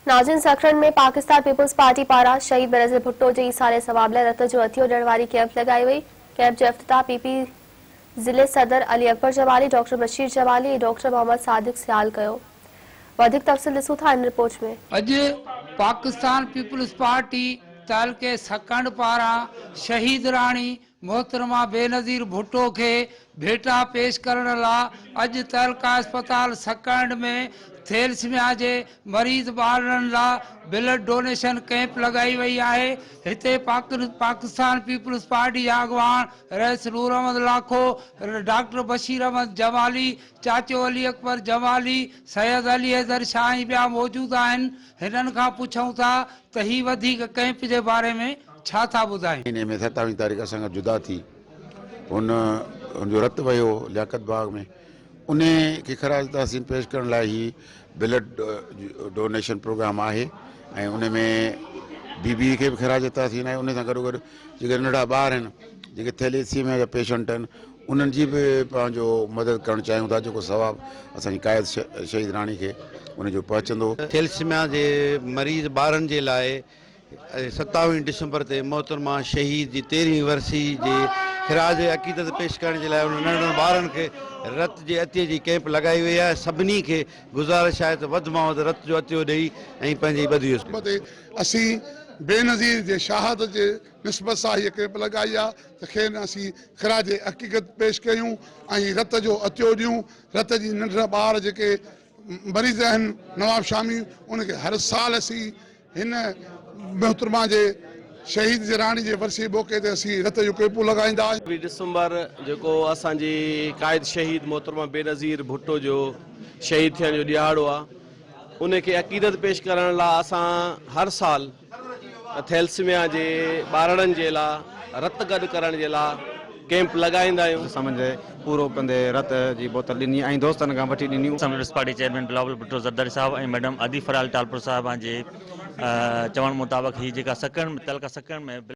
नाज़रीन, सखरन में Pakistan people's party पारा शहीद बेनज़ीर भुट्टो जे ईसारे सवाब रत जो अथियो ॾियण वारी कैंप लगाई वई। कैंप जो इफ्तिताह पीपी ज़िले सदर अली अकबर जमाली, डॉक्टर बशीर जमाली और डॉक्टर मोहम्मद सादिक सियाल कयो। वधिक तफ़सील ॾिसूं था इन रिपोर्ट में। अॼु पाकिस्तान पीपुल्स पार्टी तालके सकंड पारा शहीद राणी मोहतरमा बेनज़ीर भुट्टो के भेटा पेश करण लाइ अॼु तहलका अस्पताल सकंड में थैलेसीमिया जे मरीज़ ॿारनि लाइ ब्लड डोनेशन कैंप लगाई वई आहे। हिते पाकिस्तान पीपुल्स पार्टी जा अॻवान रईस नूर अहमद लाखो, डॉक्टर बशीर अहमद जमाली, चाचो अली अकबर जमाली, सैयद अली हैदर शाह ॿिया मौजूद आहिनि। हिननि खां पुछूं था त ही वधीक कैंप जे बारे में छा था ॿुधाइनि। महीने में 27 तारीख़ असां जुदा थी उनजो रत वियो लियाकत बाग में, उन खे ख़राज तहसीन पेश करण लाइ ही ब्लड डोनेशन प्रोग्राम आहे ऐं उन में बीबी खे बि ख़राज तहसीन आहे। उन सां गॾो गॾु जेके नंढा ॿार आहिनि, जेके थैलेसीमिया जा पेशेंट आहिनि, उन्हनि जी बि पंहिंजो मदद करणु चाहियूं था, जेको सवाबु असांजी क़ाइद शहीद राणी खे उनजो पहुचंदो। थैलेसीमिया जे मरीज़ ॿारनि जे लाइ 27 दिसंबर ते मोहतरमा शहीद जी 13वीं वरसी जे ख़िराज अक़ीदत पेश करण जे लाइ उन नंढनि ॿारनि खे रत जे अतीअ जी कैंप लगाई वई आहे। सभिनी खे गुज़ारिश आहे त वधि मां वधि रत जो अतियो ॾेई ऐं पंहिंजी ॿधी असीं बेनज़ीर जे शहादत जे निस्बत सां हीअ कैंप लगाई आहे त खेनि असीं ख़िराज अक़ीदत पेश कयूं ऐं रत जो अतियो ॾियूं। रत जी नंढड़ा ॿार जेके मरीज़ आहिनि नवाब शामी, उनखे हर साल असीं हिन मोहतरमा जे शहीद जे राणी जे वरसी मौक़े ते असीं रत जो कैंप लगाईंदा आहियूं। 20 दिसंबर जेको असांजी क़ाइद शहीद मोहतरमा बेनज़ीर भुट्टो जो शहीद थियण जो ॾियारो आहे, उनखे अक़ीदत पेश करण लाइ असां हर साल थैलेसीमिया जे ॿारनि जे लाइ रत गॾु करण जे लाइ कैंप लगाईंदा आहियूं। समझे पूरो कंदे रत जी बोतल ॾिनी ऐं दोस्तनि खां वठी ॾिनियूं। Peoples party chairman Bilawal Bhutto Zardari sahab ऐं मैडम आदिफ फराल टालपुर साहब जे चवण मुताबिक़ ही जेका सकण तहलका सकण में